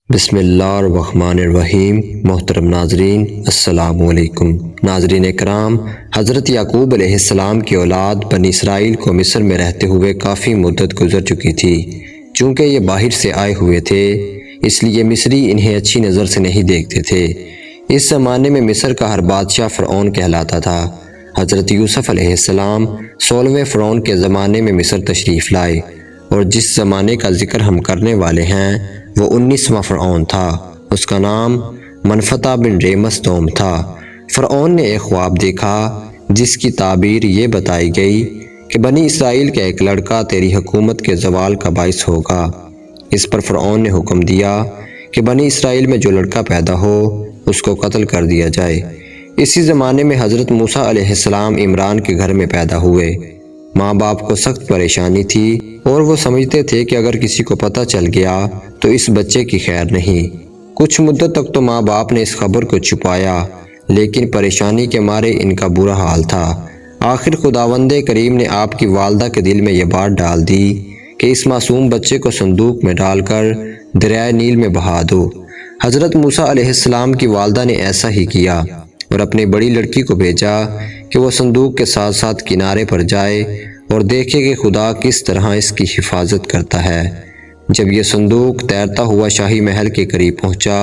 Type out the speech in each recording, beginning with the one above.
بسم اللہ الرحمن الرحیم۔ محترم ناظرین السلام علیکم۔ ناظرین اکرام، حضرت یعقوب علیہ السلام کی اولاد بنی اسرائیل کو مصر میں رہتے ہوئے کافی مدت گزر چکی تھی۔ چونکہ یہ باہر سے آئے ہوئے تھے اس لیے مصری انہیں اچھی نظر سے نہیں دیکھتے تھے۔ اس زمانے میں مصر کا ہر بادشاہ فرعون کہلاتا تھا۔ حضرت یوسف علیہ السلام 16ویں فرعون کے زمانے میں مصر تشریف لائے، اور جس زمانے کا ذکر ہم کرنے والے ہیں وہ 19واں فرعون تھا۔ اس کا نام منفتح بن ریمس دوم تھا۔ فرعون نے ایک خواب دیکھا جس کی تعبیر یہ بتائی گئی کہ بنی اسرائیل کا ایک لڑکا تیری حکومت کے زوال کا باعث ہوگا۔ اس پر فرعون نے حکم دیا کہ بنی اسرائیل میں جو لڑکا پیدا ہو اس کو قتل کر دیا جائے۔ اسی زمانے میں حضرت موسیٰ علیہ السلام عمران کے گھر میں پیدا ہوئے۔ ماں باپ کو سخت پریشانی تھی اور وہ سمجھتے تھے کہ اگر کسی کو پتہ چل گیا تو اس بچے کی خیر نہیں۔ کچھ مدت تک تو ماں باپ نے اس خبر کو چھپایا، لیکن پریشانی کے مارے ان کا برا حال تھا۔ آخر خداوند کریم نے آپ کی والدہ کے دل میں یہ بات ڈال دی کہ اس معصوم بچے کو صندوق میں ڈال کر دریائے نیل میں بہا دو۔ حضرت موسیٰ علیہ السلام کی والدہ نے ایسا ہی کیا اور اپنی بڑی لڑکی کو بھیجا کہ وہ صندوق کے ساتھ ساتھ کنارے پر جائے اور دیکھے کہ خدا کس طرح اس کی حفاظت کرتا ہے۔ جب یہ صندوق تیرتا ہوا شاہی محل کے قریب پہنچا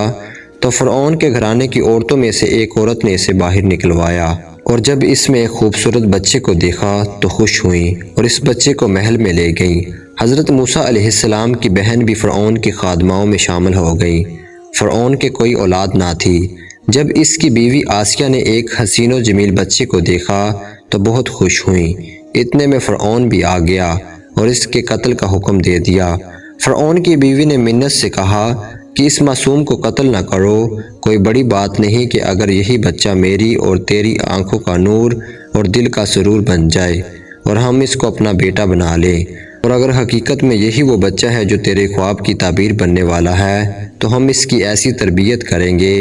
تو فرعون کے گھرانے کی عورتوں میں سے ایک عورت نے اسے باہر نکلوایا، اور جب اس میں ایک خوبصورت بچے کو دیکھا تو خوش ہوئیں اور اس بچے کو محل میں لے گئیں۔ حضرت موسیٰ علیہ السلام کی بہن بھی فرعون کی خادماؤں میں شامل ہو گئی۔ فرعون کے کوئی اولاد نہ تھی۔ جب اس کی بیوی آسیہ نے ایک حسین و جمیل بچے کو دیکھا تو بہت خوش ہوئیں۔ اتنے میں فرعون بھی آ گیا اور اس کے قتل کا حکم دے دیا۔ فرعون کی بیوی نے منت سے کہا کہ اس معصوم کو قتل نہ کرو، کوئی بڑی بات نہیں کہ اگر یہی بچہ میری اور تیری آنکھوں کا نور اور دل کا سرور بن جائے اور ہم اس کو اپنا بیٹا بنا لیں، اور اگر حقیقت میں یہی وہ بچہ ہے جو تیرے خواب کی تعبیر بننے والا ہے تو ہم اس کی ایسی تربیت کریں گے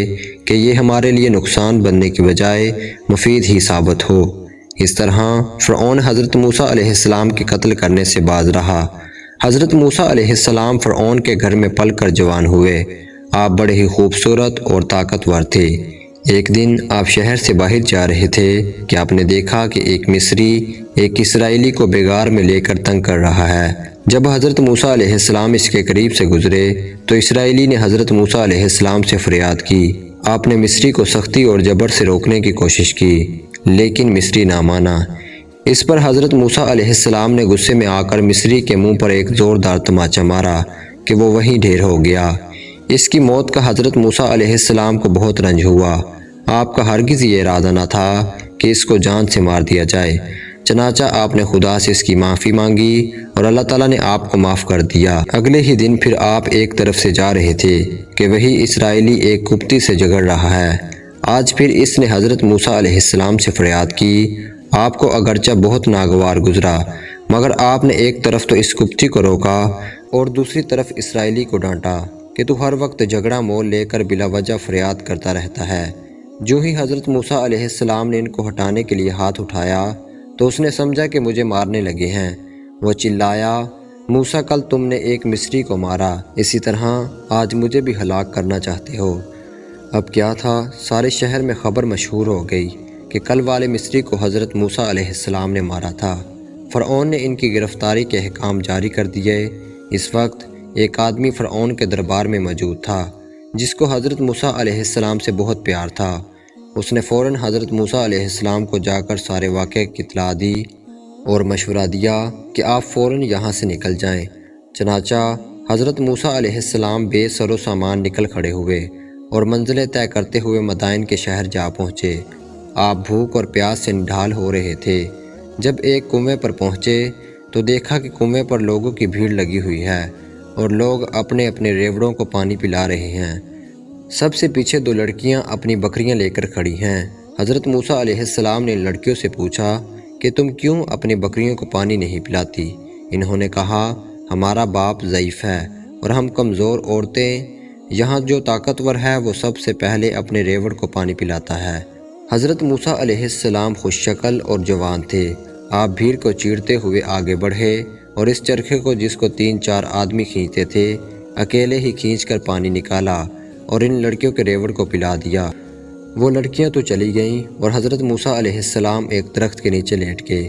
کہ یہ ہمارے لیے نقصان بننے کی بجائے مفید ہی ثابت ہو۔ اس طرح فرعون حضرت موسیٰ علیہ السلام کے قتل کرنے سے باز رہا۔ حضرت موسیٰ علیہ السلام فرعون کے گھر میں پل کر جوان ہوئے۔ آپ بڑے ہی خوبصورت اور طاقتور تھے۔ ایک دن آپ شہر سے باہر جا رہے تھے کہ آپ نے دیکھا کہ ایک مصری ایک اسرائیلی کو بغار میں لے کر تنگ کر رہا ہے۔ جب حضرت موسیٰ علیہ السلام اس کے قریب سے گزرے تو اسرائیلی نے حضرت موسیٰ علیہ السلام سے فریاد کی۔ آپ نے مصری کو سختی اور جبر سے روکنے کی کوشش کی، لیکن مصری نہ مانا۔ اس پر حضرت موسیٰ علیہ السلام نے غصے میں آ کر مصری کے منہ پر ایک زوردار تماچا مارا کہ وہ وہیں ڈھیر ہو گیا۔ اس کی موت کا حضرت موسیٰ علیہ السلام کو بہت رنج ہوا۔ آپ کا ہرگز یہ ارادہ نہ تھا کہ اس کو جان سے مار دیا جائے، چنانچہ آپ نے خدا سے اس کی معافی مانگی اور اللہ تعالیٰ نے آپ کو معاف کر دیا۔ اگلے ہی دن پھر آپ ایک طرف سے جا رہے تھے کہ وہی اسرائیلی ایک کپتی سے جھگڑ رہا ہے۔ آج پھر اس نے حضرت موسیٰ علیہ السلام سے فریاد کی۔ آپ کو اگرچہ بہت ناگوار گزرا، مگر آپ نے ایک طرف تو اس کپتی کو روکا اور دوسری طرف اسرائیلی کو ڈانٹا کہ تو ہر وقت جھگڑا مول لے کر بلا وجہ فریاد کرتا رہتا ہے۔ جو ہی حضرت موسیٰ علیہ السلام نے ان کو ہٹانے کے لیے ہاتھ اٹھایا تو اس نے سمجھا کہ مجھے مارنے لگے ہیں۔ وہ چلایا، موسیٰ کل تم نے ایک مصری کو مارا، اسی طرح آج مجھے بھی ہلاک کرنا چاہتے ہو۔ اب کیا تھا، سارے شہر میں خبر مشہور ہو گئی کہ کل والے مصری کو حضرت موسیٰ علیہ السلام نے مارا تھا۔ فرعون نے ان کی گرفتاری کے احکام جاری کر دیے۔ اس وقت ایک آدمی فرعون کے دربار میں موجود تھا جس کو حضرت موسیٰ علیہ السلام سے بہت پیار تھا۔ اس نے فوراً حضرت موسیٰ علیہ السلام کو جا کر سارے واقعے کی اطلاع دی اور مشورہ دیا کہ آپ فوراً یہاں سے نکل جائیں۔ چنانچہ حضرت موسیٰ علیہ السلام بے سر و سامان نکل کھڑے ہوئے اور منزلیں طے کرتے ہوئے مدائن کے شہر جا پہنچے۔ آپ بھوک اور پیاس سے نڈھال ہو رہے تھے۔ جب ایک کنویں پر پہنچے تو دیکھا کہ کنویں پر لوگوں کی بھیڑ لگی ہوئی ہے اور لوگ اپنے اپنے ریوڑوں کو پانی پلا رہے ہیں۔ سب سے پیچھے دو لڑکیاں اپنی بکریاں لے کر کھڑی ہیں۔ حضرت موسیٰ علیہ السلام نے لڑکیوں سے پوچھا کہ تم کیوں اپنی بکریوں کو پانی نہیں پلاتی؟ انہوں نے کہا ہمارا باپ ضعیف ہے اور ہم کمزور عورتیں، یہاں جو طاقتور ہے وہ سب سے پہلے اپنے ریوڑ کو پانی پلاتا ہے۔ حضرت موسیٰ علیہ السلام خوش شکل اور جوان تھے۔ آپ بھیڑ کو چیرتے ہوئے آگے بڑھے اور اس چرخے کو جس کو 3-4 آدمی کھینچتے تھے اکیلے ہی کھینچ کر پانی نکالا اور ان لڑکیوں کے ریوڑ کو پلا دیا۔ وہ لڑکیاں تو چلی گئیں اور حضرت موسیٰ علیہ السلام ایک درخت کے نیچے لیٹ گئے۔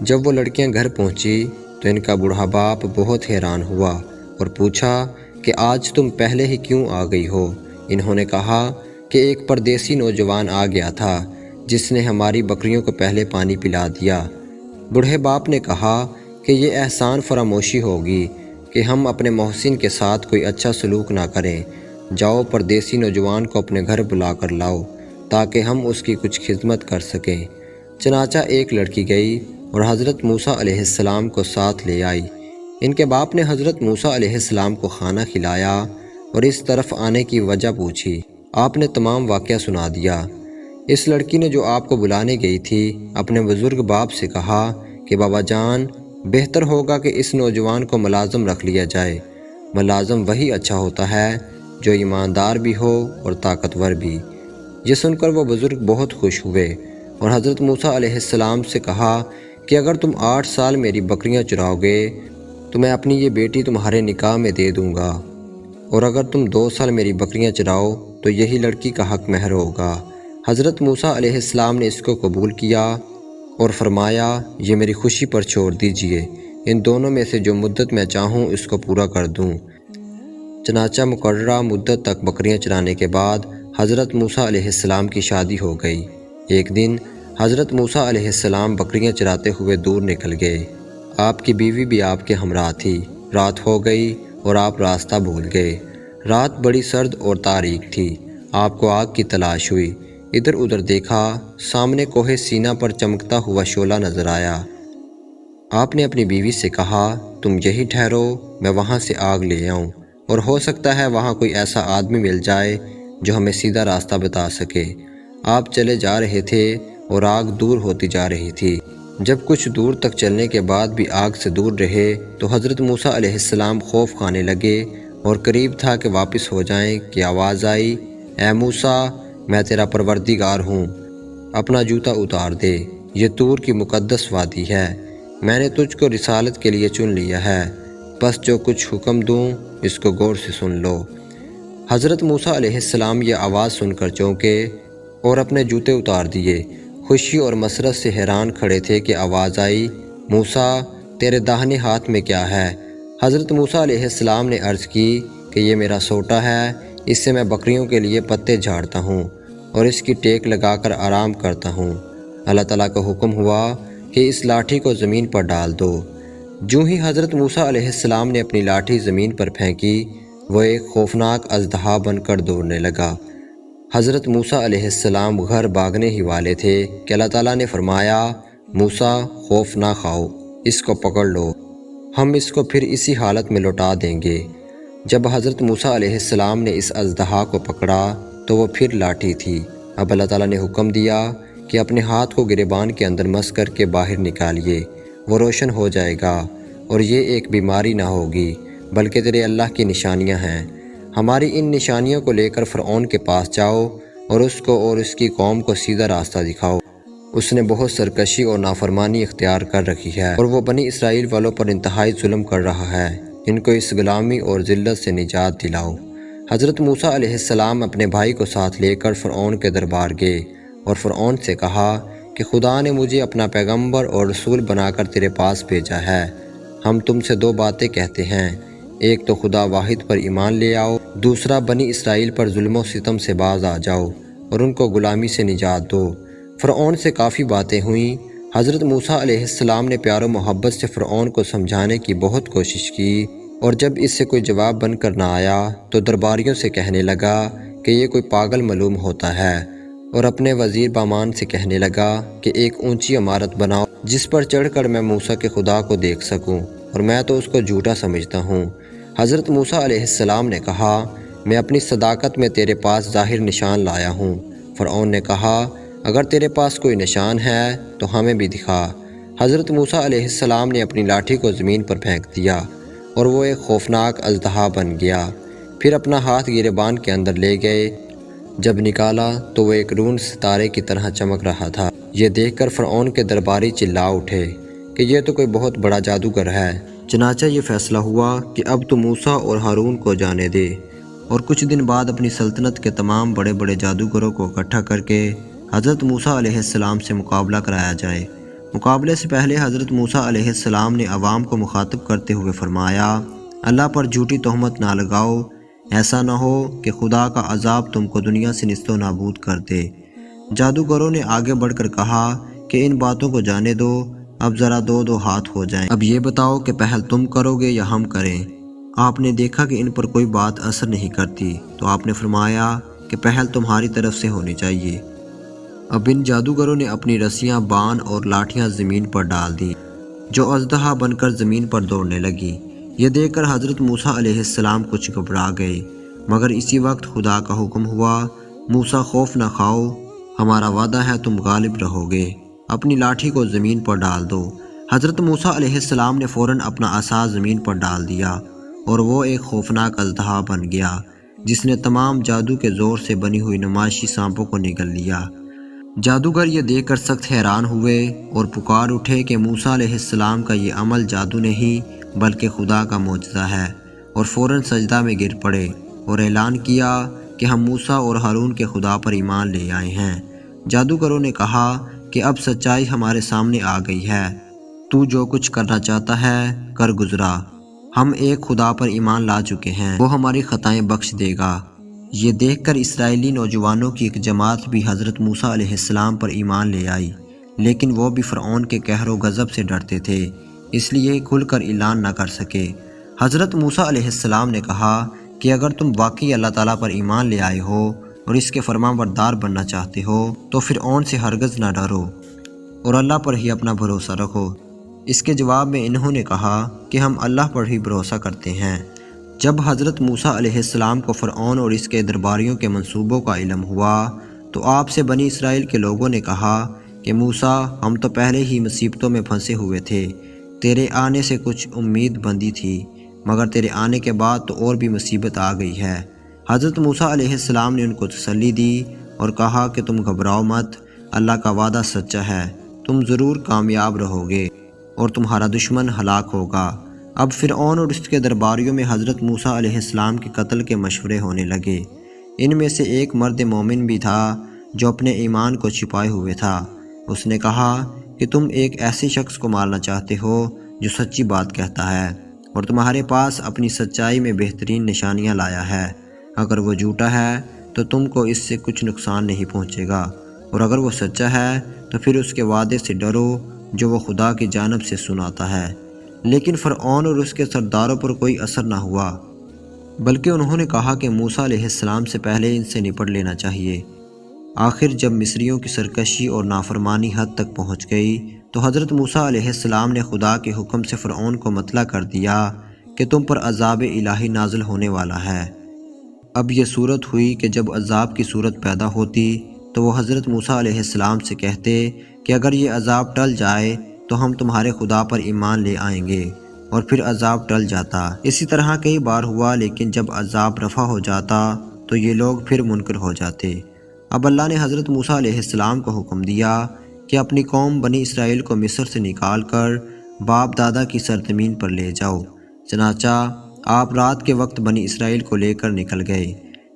جب وہ لڑکیاں گھر پہنچی تو ان کا بوڑھا باپ بہت حیران ہوا اور پوچھا کہ آج تم پہلے ہی کیوں آ گئی ہو؟ انہوں نے کہا کہ ایک پردیسی نوجوان آ گیا تھا جس نے ہماری بکریوں کو پہلے پانی پلا دیا۔ بوڑھے باپ نے کہا کہ یہ احسان فراموشی ہوگی کہ ہم اپنے محسن کے ساتھ کوئی اچھا سلوک نہ کریں۔ جاؤ پردیسی نوجوان کو اپنے گھر بلا کر لاؤ تاکہ ہم اس کی کچھ خدمت کر سکیں۔ چنانچہ ایک لڑکی گئی اور حضرت موسیٰ علیہ السلام کو ساتھ لے آئی۔ ان کے باپ نے حضرت موسیٰ علیہ السلام کو کھانا کھلایا اور اس طرف آنے کی وجہ پوچھی۔ آپ نے تمام واقعہ سنا دیا۔ اس لڑکی نے جو آپ کو بلانے گئی تھی اپنے بزرگ باپ سے کہا کہ بابا جان، بہتر ہوگا کہ اس نوجوان کو ملازم رکھ لیا جائے۔ ملازم وہی اچھا ہوتا ہے جو ایماندار بھی ہو اور طاقتور بھی۔ یہ سن کر وہ بزرگ بہت خوش ہوئے اور حضرت موسیٰ علیہ السلام سے کہا کہ اگر تم 8 سال میری بکریاں چراؤ گے تو میں اپنی یہ بیٹی تمہارے نکاح میں دے دوں گا، اور اگر تم 2 سال میری بکریاں چراؤ تو یہی لڑکی کا حق مہر ہوگا۔ حضرت موسیٰ علیہ السلام نے اس کو قبول کیا اور فرمایا یہ میری خوشی پر چھوڑ دیجئے، ان دونوں میں سے جو مدت میں چاہوں اس کو پورا کر دوں۔ چنانچہ مقررہ مدت تک بکریاں چرانے کے بعد حضرت موسیٰ علیہ السلام کی شادی ہو گئی۔ ایک دن حضرت موسیٰ علیہ السلام بکریاں چراتے ہوئے دور نکل گئے۔ آپ کی بیوی بھی آپ کے ہمراہ تھی۔ رات ہو گئی اور آپ راستہ بھول گئے۔ رات بڑی سرد اور تاریک تھی۔ آپ کو آگ کی تلاش ہوئی۔ ادھر ادھر دیکھا، سامنے کوہ سینا پر چمکتا ہوا شعلہ نظر آیا۔ آپ نے اپنی بیوی سے کہا تم یہی ٹھہرو، میں وہاں سے آگ لے آؤں، اور ہو سکتا ہے وہاں کوئی ایسا آدمی مل جائے جو ہمیں سیدھا راستہ بتا سکے۔ آپ چلے جا رہے تھے اور آگ دور ہوتی جا رہی تھی۔ جب کچھ دور تک چلنے کے بعد بھی آگ سے دور رہے تو حضرت موسیٰ علیہ السلام خوف کھانے لگے اور قریب تھا کہ واپس ہو جائیں کہ آواز آئی، اے موسیٰ، میں تیرا پروردگار ہوں، اپنا جوتا اتار دے، یہ طور کی مقدس وادی ہے، میں نے تجھ کو رسالت کے لیے چن لیا ہے، بس جو کچھ حکم دوں اس کو غور سے سن لو۔ حضرت موسیٰ علیہ السلام یہ آواز سن کر چونکے اور اپنے جوتے اتار دیے۔ خوشی اور مسرت سے حیران کھڑے تھے کہ آواز آئی، موسیٰ، تیرے داہنے ہاتھ میں کیا ہے؟ حضرت موسیٰ علیہ السلام نے عرض کی کہ یہ میرا سوٹا ہے، اس سے میں بکریوں کے لیے پتے جھاڑتا ہوں اور اس کی ٹیک لگا کر آرام کرتا ہوں۔ اللہ تعالیٰ کا حکم ہوا کہ اس لاٹھی کو زمین پر ڈال دو۔ جوں ہی حضرت موسیٰ علیہ السلام نے اپنی لاٹھی زمین پر پھینکی، وہ ایک خوفناک اژدہا بن کر دوڑنے لگا۔ حضرت موسیٰ علیہ السلام گھر بھاگنے ہی والے تھے کہ اللہ تعالیٰ نے فرمایا، موسیٰ خوف نہ کھاؤ، اس کو پکڑ لو، ہم اس کو پھر اسی حالت میں لوٹا دیں گے۔ جب حضرت موسیٰ علیہ السلام نے اس اژدہا کو پکڑا تو وہ پھر لاٹھی تھی۔ اب اللہ تعالیٰ نے حکم دیا کہ اپنے ہاتھ کو گریبان کے اندر مس کر کے باہر نکالیے، وہ روشن ہو جائے گا اور یہ ایک بیماری نہ ہوگی بلکہ تیرے اللہ کی نشانیاں ہیں۔ ہماری ان نشانیوں کو لے کر فرعون کے پاس جاؤ اور اس کو اور اس کی قوم کو سیدھا راستہ دکھاؤ۔ اس نے بہت سرکشی اور نافرمانی اختیار کر رکھی ہے اور وہ بنی اسرائیل والوں پر انتہائی ظلم کر رہا ہے، ان کو اس غلامی اور ذلت سے نجات دلاؤ۔ حضرت موسیٰ علیہ السلام اپنے بھائی کو ساتھ لے کر فرعون کے دربار گئے اور فرعون سے کہا کہ خدا نے مجھے اپنا پیغمبر اور رسول بنا کر تیرے پاس بھیجا ہے۔ ہم تم سے 2 باتیں کہتے ہیں، ایک تو خدا واحد پر ایمان لے آؤ، دوسرا بنی اسرائیل پر ظلم و ستم سے باز آ جاؤ اور ان کو غلامی سے نجات دو۔ فرعون سے کافی باتیں ہوئیں۔ حضرت موسیٰ علیہ السلام نے پیار و محبت سے فرعون کو سمجھانے کی بہت کوشش کی، اور جب اس سے کوئی جواب بن کر نہ آیا تو درباریوں سے کہنے لگا کہ یہ کوئی پاگل معلوم ہوتا ہے، اور اپنے وزیر بامان سے کہنے لگا کہ ایک اونچی عمارت بناؤ جس پر چڑھ کر میں موسیٰ کے خدا کو دیکھ سکوں، اور میں تو اس کو جھوٹا سمجھتا ہوں۔ حضرت موسیٰ علیہ السلام نے کہا، میں اپنی صداقت میں تیرے پاس ظاہر نشان لایا ہوں۔ فرعون نے کہا، اگر تیرے پاس کوئی نشان ہے تو ہمیں بھی دکھا۔ حضرت موسیٰ علیہ السلام نے اپنی لاٹھی کو زمین پر پھینک دیا اور وہ ایک خوفناک اژدہا بن گیا۔ پھر اپنا ہاتھ گریبان کے اندر لے گئے، جب نکالا تو وہ ایک رون ستارے کی طرح چمک رہا تھا۔ یہ دیکھ کر فرعون کے درباری چلا اٹھے کہ یہ تو کوئی بہت بڑا جادوگر ہے۔ چنانچہ یہ فیصلہ ہوا کہ اب تو موسیٰ اور ہارون کو جانے دے، اور کچھ دن بعد اپنی سلطنت کے تمام بڑے بڑے جادوگروں کو اکٹھا کر کے حضرت موسیٰ علیہ السلام سے مقابلہ کرایا جائے۔ مقابلے سے پہلے حضرت موسیٰ علیہ السلام نے عوام کو مخاطب کرتے ہوئے فرمایا، اللہ پر جھوٹی تہمت نہ لگاؤ، ایسا نہ ہو کہ خدا کا عذاب تم کو دنیا سے نیست و نابود کر دے۔ جادوگروں نے آگے بڑھ کر کہا کہ ان باتوں کو جانے دو، اب ذرا دو ہاتھ ہو جائیں، اب یہ بتاؤ کہ پہل تم کرو گے یا ہم کریں؟ آپ نے دیکھا کہ ان پر کوئی بات اثر نہیں کرتی، تو آپ نے فرمایا کہ پہل تمہاری طرف سے ہونی چاہیے۔ اب ان جادوگروں نے اپنی رسیاں، بان اور لاٹھیاں زمین پر ڈال دیں، جو اژدہا بن کر زمین پر دوڑنے لگی۔ یہ دیکھ کر حضرت موسیٰ علیہ السلام کچھ گھبرا گئے، مگر اسی وقت خدا کا حکم ہوا، موسیٰ خوف نہ کھاؤ، ہمارا وعدہ ہے تم غالب رہو گے، اپنی لاٹھی کو زمین پر ڈال دو۔ حضرت موسیٰ علیہ السلام نے فوراً اپنا عصا زمین پر ڈال دیا، اور وہ ایک خوفناک اژدہا بن گیا، جس نے تمام جادو کے زور سے بنی ہوئی نمائشی سانپوں کو نگل لیا۔ جادوگر یہ دیکھ کر سخت حیران ہوئے اور پکار اٹھے کہ موسیٰ علیہ السلام کا یہ عمل جادو نہیں بلکہ خدا کا معجزہ ہے، اور فوراً سجدہ میں گر پڑے اور اعلان کیا کہ ہم موسیٰ اور ہارون کے خدا پر ایمان لے آئے ہیں۔ جادوگروں نے کہا کہ اب سچائی ہمارے سامنے آ گئی ہے، تو جو کچھ کرنا چاہتا ہے کر گزرا، ہم ایک خدا پر ایمان لا چکے ہیں، وہ ہماری خطائیں بخش دے گا۔ یہ دیکھ کر اسرائیلی نوجوانوں کی ایک جماعت بھی حضرت موسیٰ علیہ السلام پر ایمان لے آئی، لیکن وہ بھی فرعون کے قہر و غضب سے ڈرتے تھے، اس لیے کھل کر اعلان نہ کر سکے۔ حضرت موسیٰ علیہ السلام نے کہا کہ اگر تم واقعی اللہ تعالیٰ پر ایمان لے آئے ہو اور اس کے فرمانبردار بننا چاہتے ہو تو فرعون سے ہرگز نہ ڈرو اور اللہ پر ہی اپنا بھروسہ رکھو۔ اس کے جواب میں انہوں نے کہا کہ ہم اللہ پر ہی بھروسہ کرتے ہیں۔ جب حضرت موسیٰ علیہ السلام کو فرعون اور اس کے درباریوں کے منصوبوں کا علم ہوا تو آپ سے بنی اسرائیل کے لوگوں نے کہا کہ موسیٰ، ہم تو پہلے ہی مصیبتوں میں پھنسے ہوئے تھے، تیرے آنے سے کچھ امید بندی تھی، مگر تیرے آنے کے بعد تو اور بھی مصیبت آ گئی ہے۔ حضرت موسیٰ علیہ السلام نے ان کو تسلی دی اور کہا کہ تم گھبراؤ مت، اللہ کا وعدہ سچا ہے، تم ضرور کامیاب رہو گے اور تمہارا دشمن ہلاک ہوگا۔ اب فرعون اور اس کے درباریوں میں حضرت موسیٰ علیہ السلام کے قتل کے مشورے ہونے لگے۔ ان میں سے ایک مرد مومن بھی تھا جو اپنے ایمان کو چھپائے ہوئے تھا۔ اس نے کہا کہ تم ایک ایسے شخص کو مارنا چاہتے ہو جو سچی بات کہتا ہے اور تمہارے پاس اپنی سچائی میں بہترین نشانیاں لایا ہے۔ اگر وہ جھوٹا ہے تو تم کو اس سے کچھ نقصان نہیں پہنچے گا، اور اگر وہ سچا ہے تو پھر اس کے وعدے سے ڈرو جو وہ خدا کی جانب سے سناتا ہے۔ لیکن فرعون اور اس کے سرداروں پر کوئی اثر نہ ہوا، بلکہ انہوں نے کہا کہ موسیٰ علیہ السلام سے پہلے ان سے نپٹ لینا چاہیے۔ آخر جب مصریوں کی سرکشی اور نافرمانی حد تک پہنچ گئی تو حضرت موسیٰ علیہ السلام نے خدا کے حکم سے فرعون کو مطلع کر دیا کہ تم پر عذاب الہی نازل ہونے والا ہے۔ اب یہ صورت ہوئی کہ جب عذاب کی صورت پیدا ہوتی تو وہ حضرت موسیٰ علیہ السلام سے کہتے کہ اگر یہ عذاب ٹل جائے تو ہم تمہارے خدا پر ایمان لے آئیں گے، اور پھر عذاب ٹل جاتا۔ اسی طرح کئی بار ہوا، لیکن جب عذاب رفع ہو جاتا تو یہ لوگ پھر منکر ہو جاتے۔ اب اللہ نے حضرت موسیٰ علیہ السلام کو حکم دیا کہ اپنی قوم بنی اسرائیل کو مصر سے نکال کر باپ دادا کی سرزمین پر لے جاؤ۔ چنانچہ آپ رات کے وقت بنی اسرائیل کو لے کر نکل گئے۔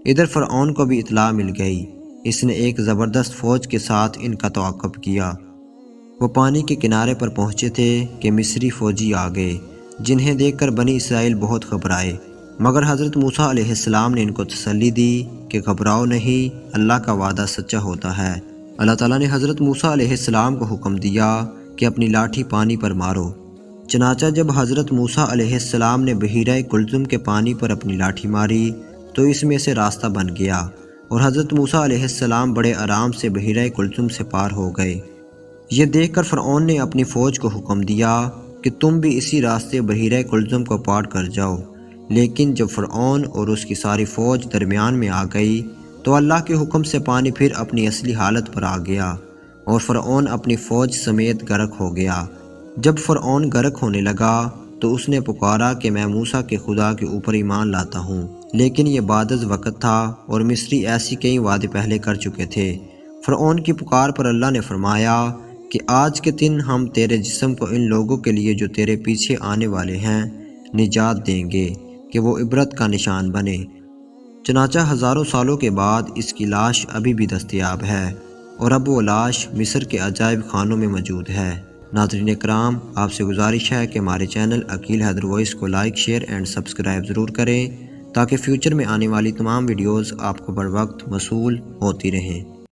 ادھر فرعون کو بھی اطلاع مل گئی، اس نے ایک زبردست فوج کے ساتھ ان کا تعاقب کیا۔ وہ پانی کے کنارے پر پہنچے تھے کہ مصری فوجی آ گئے، جنہیں دیکھ کر بنی اسرائیل بہت گھبرائے، مگر حضرت موسیٰ علیہ السلام نے ان کو تسلی دی کہ گھبراؤ نہیں، اللہ کا وعدہ سچا ہوتا ہے۔ اللہ تعالیٰ نے حضرت موسیٰ علیہ السلام کو حکم دیا کہ اپنی لاٹھی پانی پر مارو۔ چنانچہ جب حضرت موسیٰ علیہ السلام نے بحیرہ کلثم کے پانی پر اپنی لاٹھی ماری تو اس میں سے راستہ بن گیا، اور حضرت موسیٰ علیہ السلام بڑے آرام سے بحیرہ کلثم سے پار ہو گئے۔ یہ دیکھ کر فرعون نے اپنی فوج کو حکم دیا کہ تم بھی اسی راستے بحیرہ کلثم کو پار کر جاؤ، لیکن جب فرعون اور اس کی ساری فوج درمیان میں آ گئی تو اللہ کے حکم سے پانی پھر اپنی اصلی حالت پر آ گیا، اور فرعون اپنی فوج سمیت غرق ہو گیا۔ جب فرعون غرق ہونے لگا تو اس نے پکارا کہ میں موسیٰ کے خدا کے اوپر ایمان لاتا ہوں، لیکن یہ بعد از وقت تھا اور مصری ایسی کئی وعدے پہلے کر چکے تھے۔ فرعون کی پکار پر اللہ نے فرمایا کہ آج کے دن ہم تیرے جسم کو ان لوگوں کے لیے جو تیرے پیچھے آنے والے ہیں نجات دیں گے کہ وہ عبرت کا نشان بنے۔ چنانچہ ہزاروں سالوں کے بعد اس کی لاش ابھی بھی دستیاب ہے اور اب وہ لاش مصر کے عجائب خانوں میں موجود ہے۔ ناظرین اکرام، آپ سے گزارش ہے کہ ہمارے چینل عقیل حیدر وائس کو لائک، شیئر اینڈ سبسکرائب ضرور کریں تاکہ فیوچر میں آنے والی تمام ویڈیوز آپ کو بر وقت موصول ہوتی رہیں۔